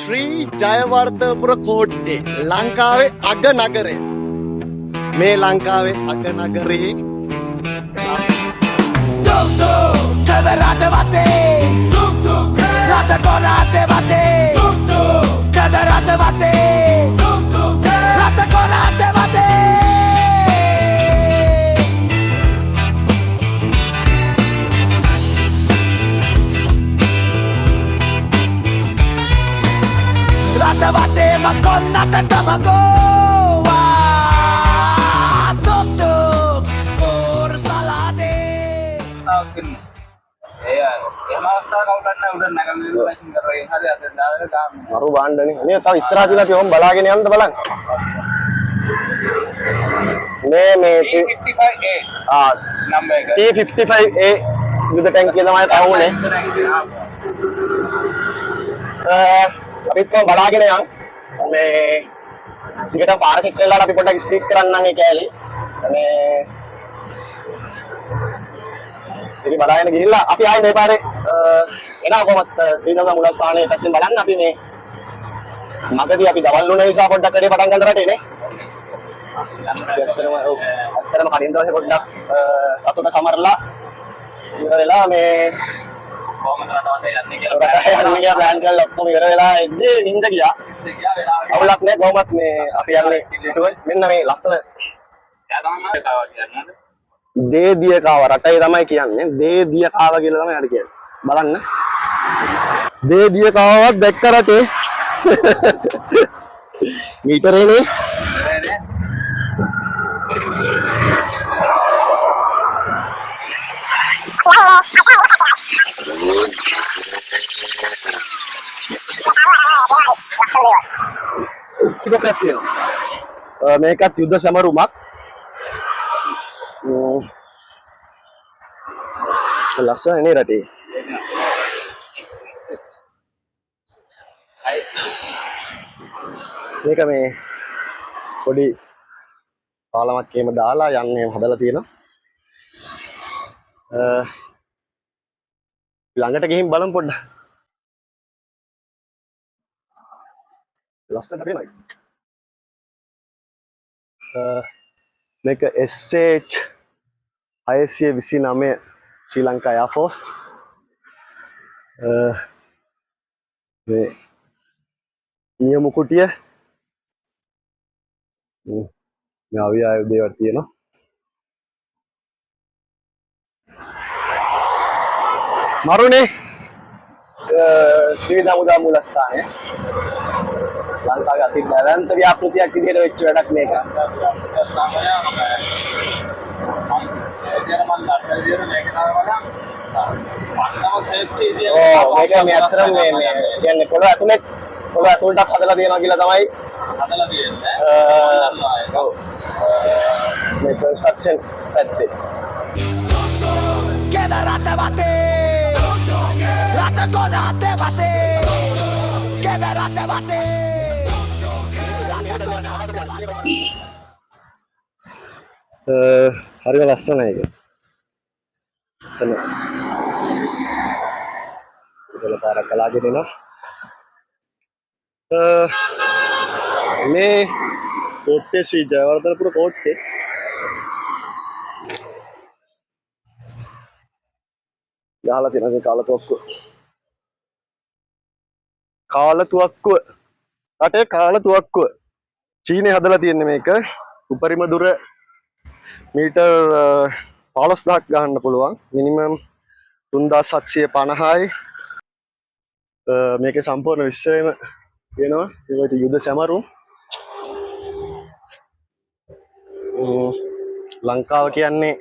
ශ්‍රී ජයවර්ධනපුර කෝට්ටේ ලංකාවේ අග නගරය. මේ ලංකාවේ අග නගරේ Tuk tuk, kadarate bate. Tuk tuk, rata konate bate. Tuk tuk, kadarate bate. Tuk tuk, rata konate bate. Rata bate makonate tamago. Tuk tuk, ursalade. මරු බාණ්ඩනේ. මේ තව ඉස්සරහ තියලා අපි ඔම් බලාගෙන යන්න බලන්න. මේ T55A නම්බර් එක. T55A විද ටැංකිය තමයි තවුනේ. අපිත් කොහොම බලාගෙන යන්. මේ ටිකට පාර සෙට් වෙලාට අපි පොඩ්ඩක් ස්පීක් කරන්නම් ඒ කෑලි. මේ ඉතින් බලාගෙන ගිහිල්ලා අපි ආයේ මේ පාරේ එනවා කොහොමත් ත්‍රිනගර මුල ස්ථානයේ පැත්තෙන් බලන්න අපි මේ මගදී අපි දවල් වුණ නිසා පොඩ්ඩක් වැඩේ පටන් ගන්න රටේ නේ. ඇත්තටම කලින් දවසේ පොඩ්ඩක් සතුට සමරලා ඉවර වෙලා මේ කොහොමද රටවට යන්නේ කියලා ප්ලෑන් කරලා ඔක්කොම ඉවර වෙලා එද්දී නිින්ද ගියා. අවුලක් නෑ කොහොමත් මේ අපි යන්නේ සිටුවේ මෙන්න මේ ලස්සන දේදියකාව රටේ තමයි කියන්නේ දේදියකාව කියලා තමයි හරි කියන්නේ. බලන්න. දේදියකාවක් දැක්ක රටේ මීටරේනේ. මේකත් යුද්ධ සමරුමක්. ලස්සන නේ රටේ. මේක මේ පොඩි පාලමක් එහෙම දාලා යන්නේ හදලා තියෙනවා. ළඟට ගිහින් බලමු පොඩ්ඩක්. ලස්සනට පේනයි. මේක SH 629 ශ්‍රී ලංකා එයාර් ෆෝස්. මේ නියම කුටිය මේ ආවිය දේවල් තියෙනවා. මරුනේ ශ්‍රී දමුදා මූලස්ථානය ලංකාවේ අති දැවැන්ත ව්‍යාපෘතියක් විදිහට වෙච්ච වැඩක් මේක. මේක මේ අතරම මේ කියන්නේ පොළ ඇතුළටත් හදලා තියෙනවා කියලා තමයි හදලා තියෙන්නේ. ඔව්. මේ කන්ස්ට්‍රක්ෂන් පැත්තේ. Kadarate bate. Rata konate bate. Kadarate bate. හරිම ලස්සනයි ඒක. එතන ඉතල පාරක් ගලාගෙන එනවා. මේ කෝට්ටේ ශ්‍රී ජයවර්ධනපුර කෝට්ටේ ගහලා තියෙන මේ කාලතුවක්කුව. කාලතුවක්කුව රටේ කාලතුවක්කුව චීනේ හදලා තියෙන්නේ මේක. උපරිම දුර මීටර් 15000ක් ගහන්න පුළුවන්. මිනිමම් 3750යි. මේකේ සම්පූර්ණ විශ්වයම වෙනවා. ඒකට යුද සැමරුම්. ලංකාව කියන්නේ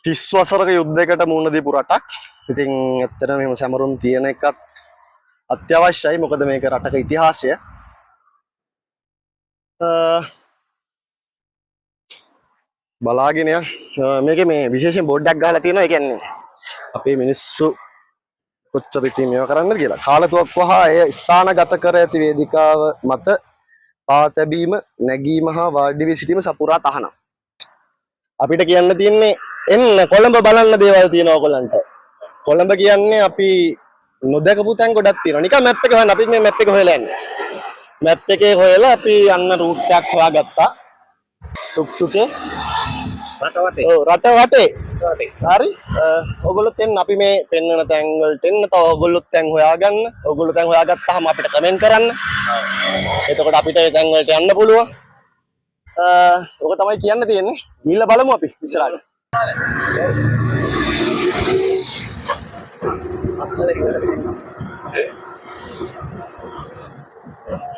30 වසරක යුද්ධයකට මුහුණ දීපු රටක්. ඉතින් ඇත්තටම මේ සැමරුම් තියෙන එකත් අත්‍යවශ්‍යයි. මොකද මේක රටක ඉතිහාසය. බලාගෙන යන්න. මේකේ මේ විශේෂයෙන් බෝඩ් එකක් ගහලා තියෙනවා. ඒ කියන්නේ අපේ මිනිස්සු කොච්චර ඉතින් මේවා කරන්නද කියලා. කාලතුවක්කුව හා එය ස්ථානගත කර ඇති වේදිකාව මත පා තැබීම, නැගීම හා වාඩි වී සිටීම සපුරා තහනම්. අපිට කියන්න තියෙන්නේ එන්න කොළඹ බලන්න දේවල් තියෙනවා ඔයගොල්ලන්ට. කොළඹ කියන්නේ අපි නොදකපු තැන් ගොඩක් තියෙනවා. නිකන් මැප් එක හොයන්න අපි මේ මැප් එක හොයලා යන්නේ. මැප් එකේ හොයලා අපි යන්න රූට් එකක් හොයාගත්තා. ටුක් ටුකේ රට වටේ. ඔව් රට වටේ. හරි. ඔයගොල්ලොත් එන්න අපි මේ පෙන්වන තැන් වලට එන්න. තව ඔයගොල්ලොත් තැන් හොයාගන්න. ඔයගොල්ලෝ තැන් හොයාගත්තාම අපිට කමෙන්ට් කරන්න. එතකොට අපිට ඒ තැන් වලට යන්න පුළුවන්. ඔක තමයි කියන්න තියෙන්නේ. ගිහිල්ලා බලමු අපි ඉස්සරහට.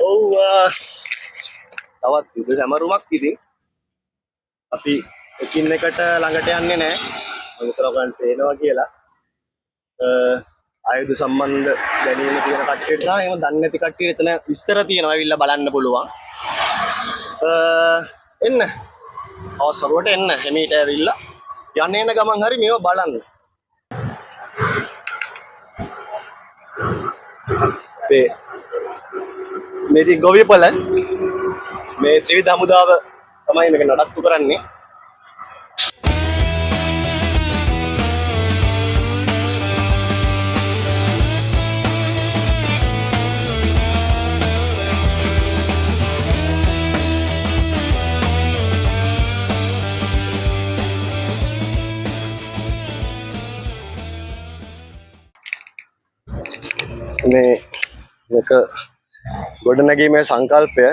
ඔව් තවත් යුද සමරුමක් ඉතින් අපි එකින් එකට ළඟට යන්නේ නැහැ. මම හිතනවා ගන්න පේනවා කියලා. ආයුධ සම්බන්ධ දැනීම තියෙන කට්ටියට සහ එහෙම දන්නේ නැති කට්ටියට එතන විස්තර තියෙනවා. ඇවිල්ලා බලන්න පුළුවන්. එන්න. අවසරුවට එන්න. එමීට ඇවිල්ලා යන්න එන ගමන් හරි මේව බලන්න. මේ ඉතින් ගොවිපළ මේ ත්‍රිවිධ හමුදාව තමයි මේක නඩත්තු කරන්නේ. මේ එක ගොඩනැගීමේ සංකල්පය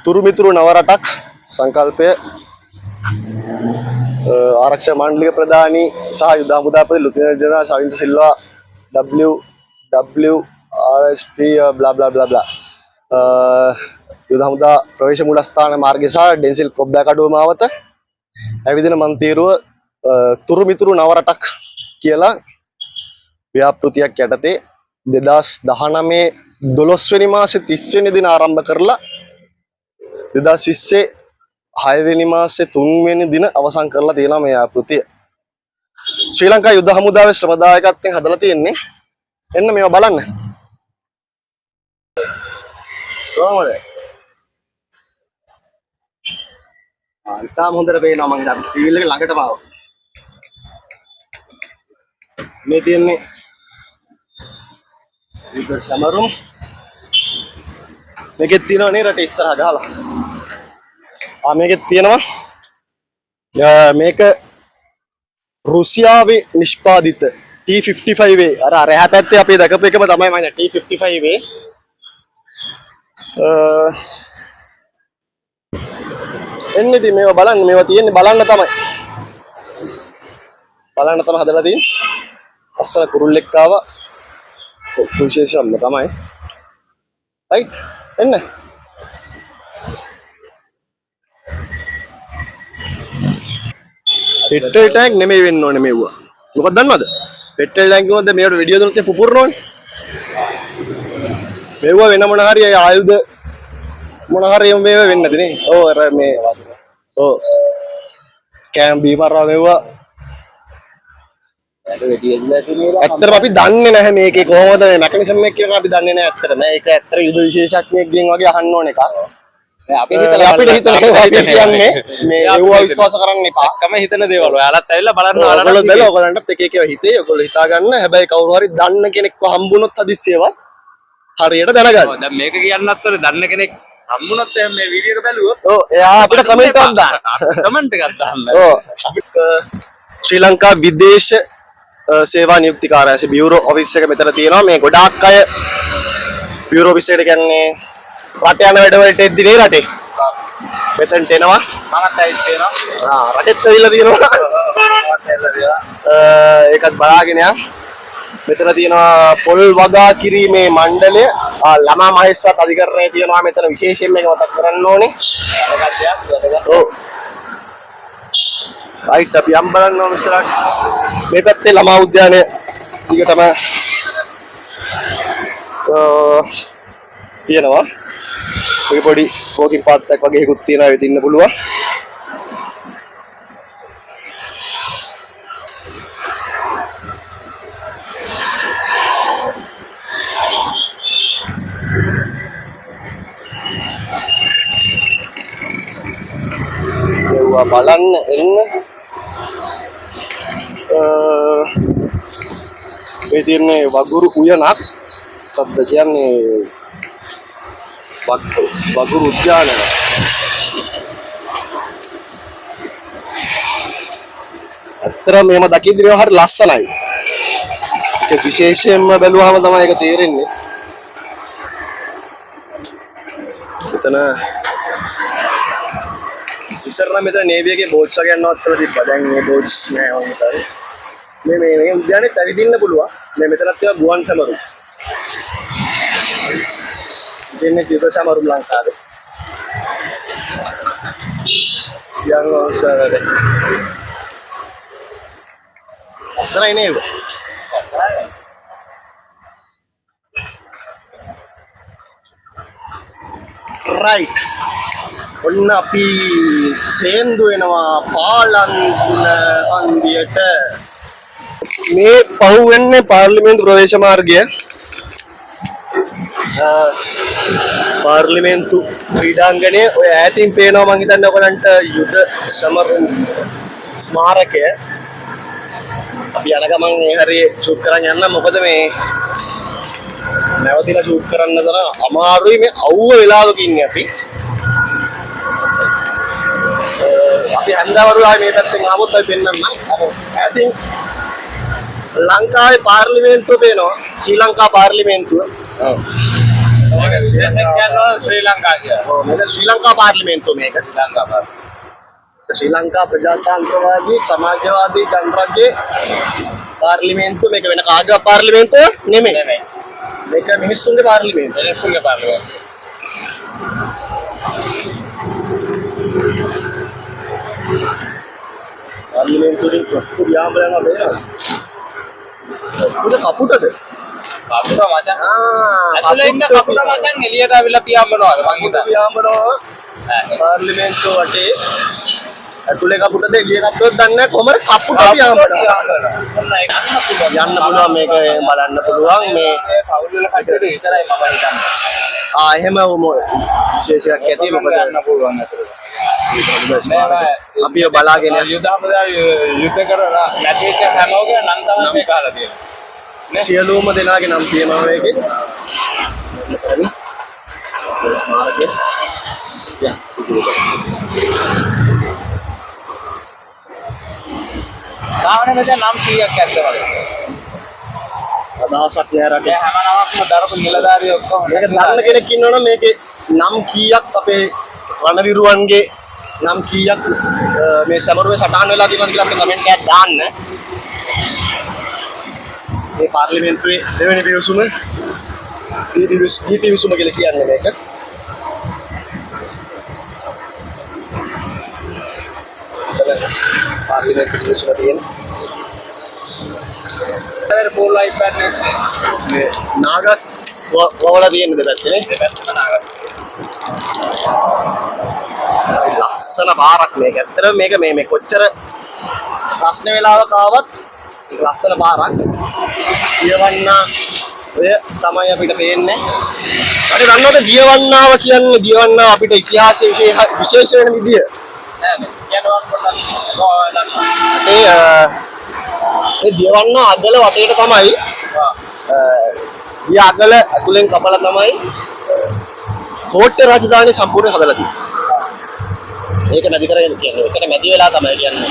තුරුමිතුරු නවරටක් සංකල්පය ආරක්ෂක මණ්ඩලික ප්‍රධානී සහ යුද හමුදාපති lieutenant general Shavinda Silva WWRSP blah blah blah blah යුද හමුදා ප්‍රවේශ මූලස්ථාන මාර්ගය සහ ඩෙන්සිල් කොබ්බෑකඩුව මාවත ඇවිදින මන්තීරුව තුරුමිතුරු නවරටක් කියලා ව්‍යාපෘතියක් යටතේ 2019 12 වෙනි මාසේ 30 වෙනි දින ආරම්භ කරලා 2020 6 වෙනි මාසේ 3 වෙනි දින අවසන් කරලා තියෙනවා මේ ව්‍යාපෘතිය. ශ්‍රී ලංකා යුද හමුදාවේ ශ්‍රමදායකත්වයෙන් හදලා තියෙන්නේ. එන්න මේවා බලන්න. කොහමද? ඉතාලම හොඳට පේනවා මම දැන් ටීවී එක ළඟටම ආවා. මේ තියෙන්නේ යුද සමරුම්. මේකෙත් තියෙනවා නේ රට ඉස්සරහ ගහලා. මේකෙත් තියෙනවා මේක රුසියාවේ නිෂ්පාදිත T55A අර එහා පැත්තේ අපි දැකපු එකම තමයි මම T55A එන්නේ ඉතින් මේවා බලන්න මේවා තියෙන්නේ බලන්න තමයි හදලා තියෙන්නේ අස්සල කුරුල්ලෙක් ආවා විශේෂම තමයි රයිට් එන්න පෙට්‍රල් ටැංක් නෙමෙයි වෙන්න ඕනේ මෙව්වා. මොකක්ද දන්නවද? පෙට්‍රල් ටැංක් වලද මේවට වීඩියෝ දුන්නොත් පුපුරනෝනේ. මෙව්වා වෙන මොන හරි ආයුධ මොන හරි මේව වෙන්නේ නැති නේ. ඔව් අර මේ ඔව් කෑම් බීමරා මෙව්වා. ඇත්තටම අපි දන්නේ නැහැ මේකේ කොහොමද මේ මෙකනිසම් එක කියලා අපි දන්නේ නැහැ ඇත්තටම. මේක ඇත්තට යුද විශේෂඥයෙක්ගෙන් වගේ අහන්න ඕන එකක්. අපිට කියන්නේ මේ ඒවා විශ්වාස කරන්න එපා. කම හිතන දේවල් ඔයාලත් ඇවිල්ලා බලන්න ඔයාලත් බැලුවා ඔයගලන්ටත් එක එක හිතේ ඔයගොල්ලෝ හිතා ගන්න. හැබැයි කවුරු හරි දන්න කෙනෙක්ව හම්බුනොත් හදිස්සියවත් හරියට දැනගන්න. දැන් මේක කියන්නත් ඔය දන්න කෙනෙක් හම්බුනොත් එහෙනම් මේ වීඩියෝ එක බැලුවොත් ඔව් එයා අපිට කමෙන්ට් එකක් දාන්න. කමෙන්ට් එකක් දාන්න. ඔව් අපිට ශ්‍රී ලංකා විදේශ සේවා නියුක්ති කාර්යාලය බියුරෝ ඔෆිස් එක මෙතන තියෙනවා. මේ ගොඩාක් අය බියුරෝ ඔෆිස් එකට කියන්නේ රට යන වැඩවලට එද්දි නේ රටේ. මෙතනට එනවා. මමත් ඇවිත් තියෙනවා. රටෙත් ඇවිල්ලා තියෙනවා. මමත් ඇවිල්ලා තියෙනවා. ඒකත් බලාගෙන යන්න. මෙතන තියෙනවා පොල් වගා කිරීමේ මණ්ඩලය ළමා මහේස්ත්‍රාත් අධිකරණයේ තියෙනවා. මෙතන විශේෂයෙන් මේක මතක් කරන්න ඕනේ. ඔව්. රයිට් අපි යම් බලන්න ඕන ඉස්සරහට. මේ පැත්තේ ළමා උද්‍යානය දිගටම තියෙනවා. ඔය පොඩි වෝකින් පාත් එකක් වගේ එකකුත් තියෙනවා වෙදින්න පුළුවන්. ඒවා බලන්න එන්න. මේ තියෙන්නේ වගුරු උයනක්. මොකක්ද කියන්නේ වගුරු උද්‍යානය. අතර මේම දකිද්දී හරි ලස්සනයි. ඒක විශේෂයෙන්ම බැලුවාම තමයි ඒක තේරෙන්නේ. මෙතන ඉස්සරලා මෙතන නේවි එකේ බෝට්ස් වගේ යනවත් කරලා තිබ්බා. දැන් මේ බෝට්ස් නෑ වුන් විතරයි. මේ උද්‍යානෙත් ඇවිදින්න පුළුවන්. මේ මෙතනත් තියෙනවා ගුවන් සමරු. දෙන්නේ ජීව සමරු ලංකාවේ. යන් ඔසරේ. අසරයි නේද? right. ඔන්න අපි සේන්දු වෙනවා පාලන්තුල අන්දියට. මේ පහු වෙන්නේ පාර්ලිමේන්තු ප්‍රවේශ මාර්ගය. පාර්ලිමේන්තු ක්‍රීඩාංගණයේ ඔය ඈතින් පේනවා මං හිතන්නේ ඔයගලන්ට යුද සමරු ස්මාරකය. අපි යන ගමන් මේ හරිය ෂූට් කරන් යන්න. මොකද මේ නැවතිලා ෂූට් කරන්න තරම් අමාරුයි. මේ අවුව වෙලාවක ඉන්නේ අපි. අපි හන්දවරුලායි මේ පැත්තෙන් ආවොත් අපි පෙන්නන්න. ඈතින් ලංකාවේ පාර්ලිමේන්තුව පේනවා. ශ්‍රී ලංකා පාර්ලිමේන්තුව. ඔව්. ශ්‍රී ලංකා කියලා. ඔව් මේක ශ්‍රී ලංකා පාර්ලිමේන්තුව මේක. ශ්‍රී ලංකා ප්‍රජාතන්ත්‍රවාදී සමාජවාදී ජනරජයේ පාර්ලිමේන්තුව. මේක වෙන කාගේවත් පාර්ලිමේන්තුව නෙමෙයි. මේක මිනිස්සුන්ගේ පාර්ලිමේන්තුව. මිනිස්සුන්ගේ පාර්ලිමේන්තුව. පාර්ලිමේන්තුවේ ප්‍රොෆෙසර් යාම්බලන බේනවා. උඩ කපුටද? කපුට මචං. ඇතුලේ ඉන්න කපුට මචං එළියට ආවිලා පියාඹනවා මං හිතා. පියාඹනවා. පාර්ලිමේන්තුව වටේ ඇතුලේ කපුටද එළිය කපුටද දන්නේ නැහැ. කොහමද කපුට පියාඹනවා. ඔන්න ඒක යන්න පුළුවන් මේක බලන්න පුළුවන් මේ පවුල් වල කටට විතරයි මම හිතන්නේ. එහෙම විශේෂයක් ඇති. මොකද යන්න පුළුවන් ඇතුලේ. අපි බලාගෙන යුද්ධ කරලා නැති වෙච්ච හැමෝගේ නම් තමයි මේ කාලා තියෙන්නේ. සියලුම දෙනාගේ නම් තියෙනවා මේකේ. ස්මාරකය. සාමාන්‍ය මෙතන නම් කීයක් ඇද්ද වගේ. අදහසක් නෑ රටේ. හැම නමක්ම දරපු නිලධාරියෝ ඔක්කොම මේක දන්න කෙනෙක් ඉන්නවනම් මේකේ නම් කීයක් අපේ රණවිරුවන්ගේ නම් කීයක් මේ සමරුවේ සටහන් වෙලා තියෙනවද කියලා අපිට කමෙන්ට් එකක් දාන්න. මේ පාර්ලිමේන්තුවේ දෙවෙනි පිවිසුම පිවිසුම කියලා කියන්නේ මේක. පාර්ලිමේන්තු පිවිසුම තියෙන. ඒක ෆුල් iPad නේ. මේ නාගස් වල තියෙන දෙපැත්තේ දෙපැත්තම නාගස්. ලස්සන පාරක් මේක. ඇත්තටම මේක කොච්චර ප්‍රශ්න වෙලාවක ආවත් ලස්සන පාරක්. දියවන්නා ඔය තමයි අපිට පේන්නේ. හරි දන්නවද දියවන්නාව කියන්නේ? දියවන්නාව අපිට ඉතිහාසයේ විශේෂ වෙන විදිය. නෑ නේ. කියනවා පොඩ්ඩක් මේ දියවන්නා අගල වටේට තමයි දිය අගල ඇතුලෙන් කපලා තමයි කෝට්ටේ රාජධානිය සම්පූර්ණ හදලා තියෙන්නේ. ඒක නැති කරගෙන කියන්නේ. ඒකට මැදි වෙලා තමයි කියන්නේ.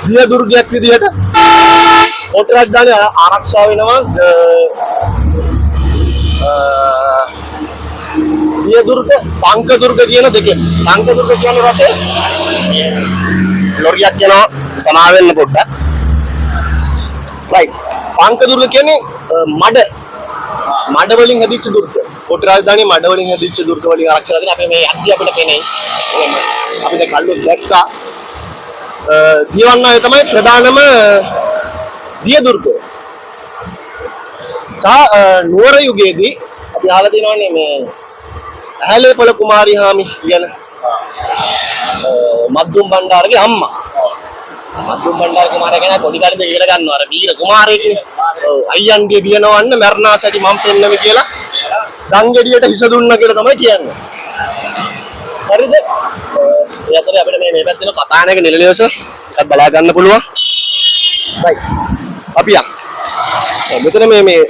දිය දුර්ගයක් විදිහට කෝට්ටේ රාජධානිය ආරක්ෂා වෙනවා. දිය දුර්ග, පංක දුර්ග කියන දෙකෙන්. පංක දුර්ග කියන්නේ රටේ ලොරියක් යනවා සමා වෙන්න පොඩ්ඩක්. right. පංක දුර්ග කියන්නේ මඩ වලින් හැදිච්ච දුර්ග. කෝට්ටේ රාජධානිය මඩ වලින් හැදිච්ච දුර්ග වලින් ආරක්ෂා කරගෙන අපි මේ යද්දි අපිට පේන්නේ. අපිට කල්ලු දැක්කා. දියවන්නාවේ තමයි ප්‍රධානම දිය දුර්ග. නුවර යුගයේදී අපි අහලා තියෙනවානේ මේ ඇහැලේපොළ කුමාරී හාමි කියන මද්දුම් බණ්ඩාරගේ අම්මා. මද්දුම් බණ්ඩාර කුමාරයා ගැන පොඩි කාලේ ඉගෙන ගන්නවා. අර වීර කුමාරයෙක් නේ. ඔව් අයියන්ගේ බියනවන්න මරණා සැටි මම පෙන්නමි කියලා දංගෙඩියට හිස දුන්නා කියලා තමයි කියන්නේ. හරිද? ඒ අතරේ අපිට මේ පැත්තේ කතානායක නිලනිවස එකක් බලා ගන්න පුළුවන්. right. අපි යන්න. මෙතන මේ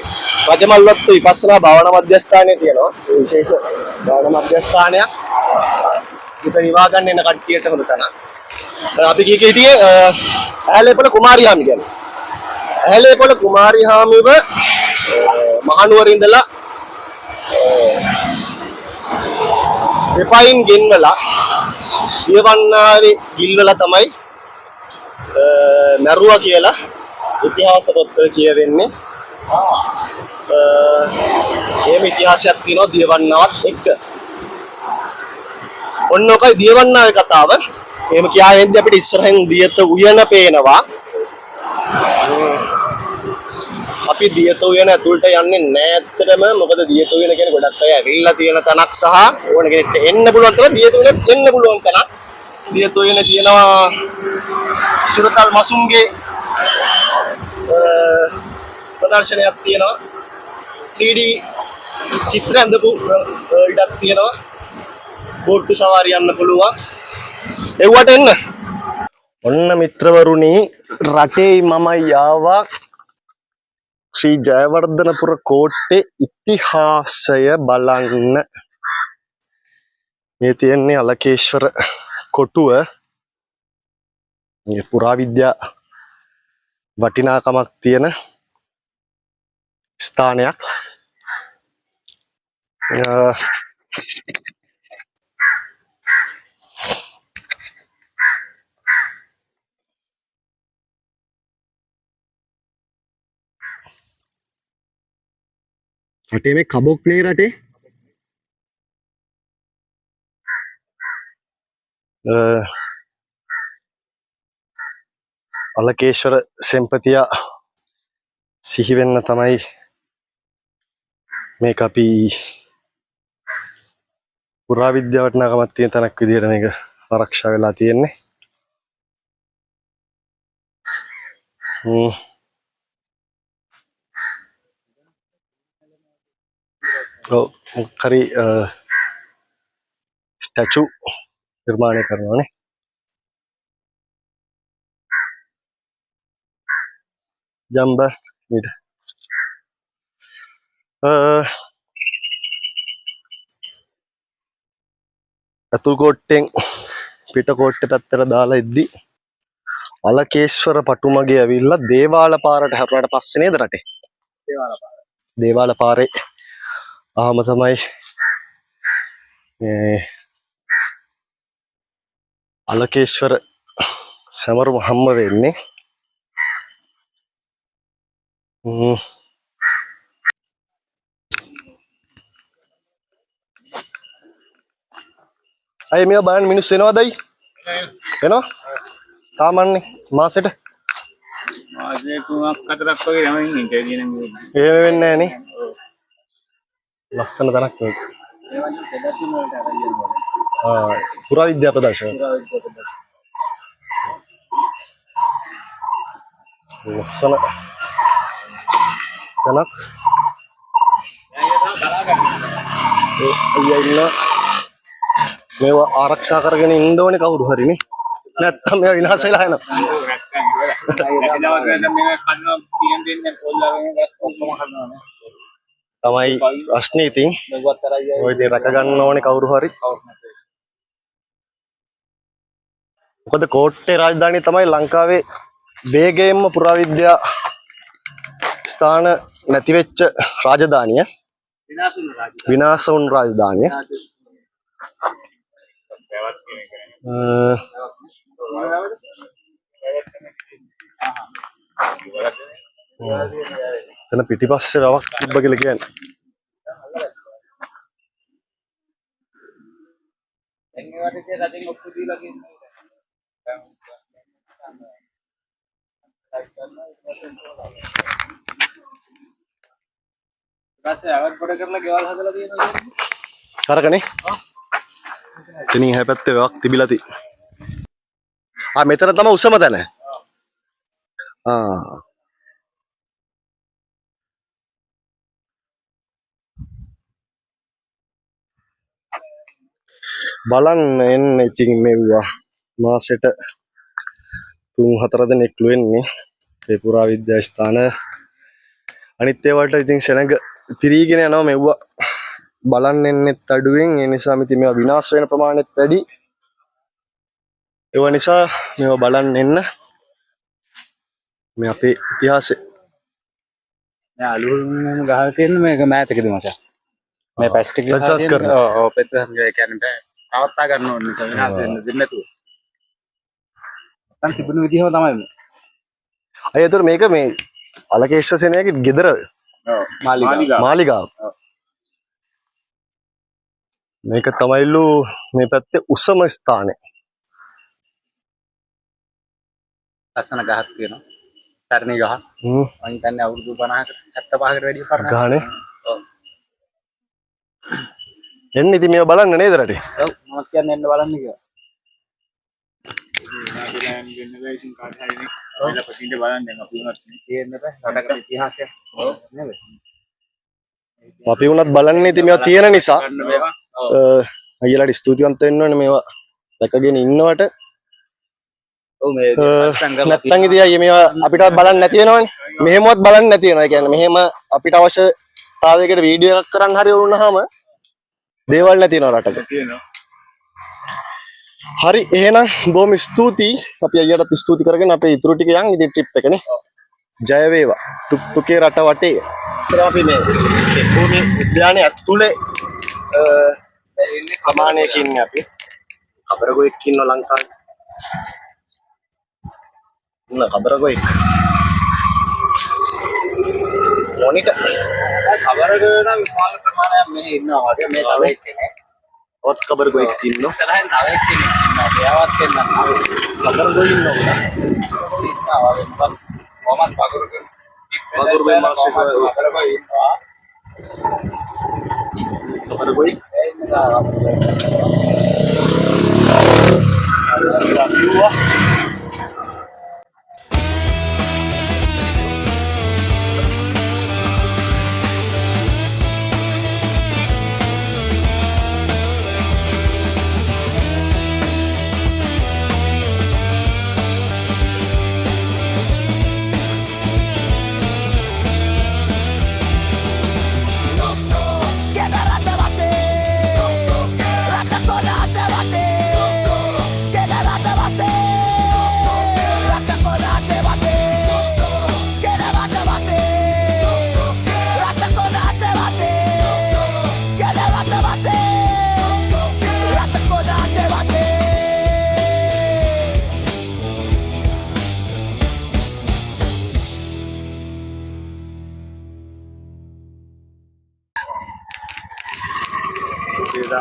රජමල්වත්තු විපස්සනා භාවනා මධ්‍යස්ථානය තියෙනවා. ඒ විශේෂ භාවනා මධ්‍යස්ථානයක්. ඉතින් නිවා ගන්න එන කට්ටියට හොඳ තැනක්. අපි කීකේ හිටියේ ඇහැලේපොළ කුමාරිහාමි කියන්නේ. ඇහැලේපොළ කුමාරිහාමිව මහනුවර ඉඳලා දෙපයින් ගෙන්වලා දියවන්නාවේ ගිල්වලා තමයි මැරුවා කියලා ඉතිහාස පොත්වල කියවෙන්නේ. එහෙම ඉතිහාසයක් තියෙනවා දියවන්නාවත් එක්ක. ඔන්න ඔකයි දියවන්නාවේ කතාව. එහෙම කියාවෙද්දී අපිට ඉස්සරහින් දියත උයන පේනවා. අපි දියත උයන ඇතුළට යන්නේ නැහැ ඇත්තටම. මොකද දියත උයන කියන්නේ ගොඩක් අය ඇවිල්ලා තියෙන තැනක් සහ ඕන කෙනෙක්ට එන්න පුළුවන් තැන දියත උයන එන්න පුළුවන් තැනක්. දියත උයන තියෙනවා සුරතල් මසුන්ගේ ප්‍රදර්ශනයක් තියෙනවා. 3D චිත්‍ර ඇඳපු ඉඩක් තියෙනවා. බෝට්ටු සවාරි යන්න පුළුවන්. එව්වට එන්න. ඔන්න මිත්‍රවරුනි රටේ මම යාවා ශ්‍රී ජයවර්ධනපුර කෝට්ටේ ඉතිහාසය බලන්න. මේ තියෙන්නේ අලකේශ්වර කොටුව. මේ පුරාවිද්‍යා වටිනාකමක් තියෙන ස්ථානයක්. රටේ මේ කබොක් නේ රටේ. අලකේශ්වර සෙම්පතියා සිහි වෙන්න තමයි මේක අපි පුරාවිද්‍යා වටිනාකමක් තියෙන තැනක් විදිහට මේක ආරක්ෂා වෙලා තියෙන්නේ. මොකරි ස්ටැචු නිර්මාණය කරනවානේ. ජම්බ ඊට අතුල් කෝට්ටෙන් පිට කෝට්ටේ පැත්තට දාලා ඉද්දි අලකේශ්වර පටුමගේ ඇවිල්ලා දේවාල පාරට හැරුණාට පස්සේ නේද රටේ දේවාල පාරේ ආම තමයි මේ අලකේශ්වර සමරු හම්බ වෙන්නේ. අය මේවා බලන්න මිනිස්සු එනවදයි? එනවා? සාමාන්‍ය මාසෙට? මාසේ 3-4ක් වගේ යමින් ඉන්නේ කියන මේ. එහෙම වෙන්නේ නැහැ නේ. ලස්සන තැනක් මේක. පුරාවිද්‍යා ප්‍රදර්ශන. ලස්සන තැනක්. අයියා මේවා ආරක්ෂා කරගෙන ඉන්න ඕනේ කවුරු හරි නේ. නැත්තම් මේවා විනාශ වෙලා යනවා. තමයි ප්‍රශ්නේ ඉතින්. ඔය ඉතින් රැක ගන්න ඕනේ කවුරු හරි. මොකද කෝට්ටේ රාජධානිය තමයි ලංකාවේ වේගයෙන්ම පුරාවිද්‍යා ස්ථාන නැති වෙච්ච රාජධානිය. විනාශ වුණු රාජධානිය. එතන පිටිපස්සේ රවක් තිබ්බ කියලා කියන්නේ. ඊපස්සේ අවර් පොඩ කරලා ගෙවල් හදලා තියෙනවා කියන්නේ. අරකනේ. එතනින් එහා පැත්තේ රවක් තිබිලා තියෙනවා. මෙතන තමයි උසම තැන. බලන්න එන්න ඉතින් මෙව්වා මාසෙට 3-4 දෙනෙක් වෙන්නේ ඒ පුරාවිද්‍යා ස්ථාන අනිත් ඒවාට ඉතින් සෙනඟ පිරීගෙන යනවා මෙව්වා බලන්න එන්නෙත් අඩුවෙන් ඒ නිසා ඉතින් මේවා විනාශ වෙන ප්‍රමාණයත් වැඩි ඒව නිසා මේවා බලන්න එන්න මේ අපේ ඉතිහාසය නෑ අලුත්ම ගහලා තියෙන මේක මෑතකදී මචං. මේ පැස්ටික් ප්‍රසස් කරන. ඔව් පෙත්තස් කියන්නේ පවත්තා ගන්න ඕනේ නිසා විනාශ වෙන්න දෙන්නේ නැතුව. නැත්නම් තිබුණු විදිහම තමයි මේ. අය ඒතර මේක මේ අලකේශ්වර සේනයාගේ ගෙදර ඔව් මාලිගාව. මාලිගාව මේක තමයිලු මේ පැත්තේ උසම ස්ථානය ලස්සන ගහක් තියෙනවා. තරණී ගහ. මම හිතන්නේ අවුරුදු 50කට 75කට වැඩි පරණ ගහනේ. ඔව්. එන්න ඉතින් මේව බලන්න නේද රටේ ඔව් මම කියන්නේ එන්න බලන්න කියලා. අපි වුණත් බලන්න ඉතින් මේවා තියෙන නිසා අයියලාට ස්තුතිවන්ත වෙන්න ඕනේ මේවා දැකගෙන ඉන්නවට ඔව් මේ නැත්තම් ඉතින් අයියේ මේවා අපිට බලන්න නැති වෙනවනේ මෙහෙමවත් බලන්න නැති වෙනවා. ඒ කියන්නේ මෙහෙම අපිට අවශ්‍යතාවයකට වීඩියෝ එකක් කරන්න හරි වුණාම දේවල් නැති වෙනවා රටක. හරි එහෙනම් බොහොම ස්තුතියි. අපි අයියටත් ස්තුති කරගෙන අපේ ඉතුරු ටික යන් ඉතින් ට්‍රිප් එකනේ. ජය වේවා. ටුක්ටුකේ රට වටේ. ඉතින් අපි මේ භූමි උද්‍යානයේ ඇතුලේ ඉන්නේ ප්‍රමාණයක ඉන්නේ අපි. කබරගොයෙක් ඉන්නවා ලංකාවේ. ඉන්න කබරගොයෙක්. මොනිටර් කවරක නම් විශාල ප්‍රමාණයක් මේ ඉන්නවා වගේ මේ තව එක්කෙනෙක්. ඔත් කබරගොයෙක් ඉන්නවා. ඉස්සරහින් තව එක්කෙනෙක් ඉන්නවා. එයාවත් එන්නත් කබරගොයෙක් ඉන්නවා. ඉන්නවා වගේ මොකක් කොහමත් පගුරුක. පගුරුවේ මාසික කවරක ඉන්නවා. කබරගොයෙක්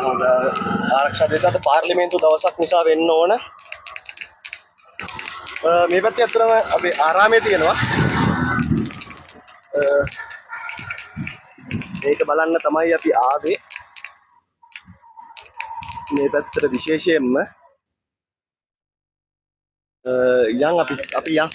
හොඳ ආරක්ෂා දෙන්නට පාර්ලිමේන්තු දවසක් නිසා වෙන්න ඕන. මේ පැත්තේ අතරම අපේ ආරාමයේ තියෙනවා. මේක බලන්න තමයි අපි ආවේ. මේ පැත්තට විශේෂයෙන්ම යන් අපි යන්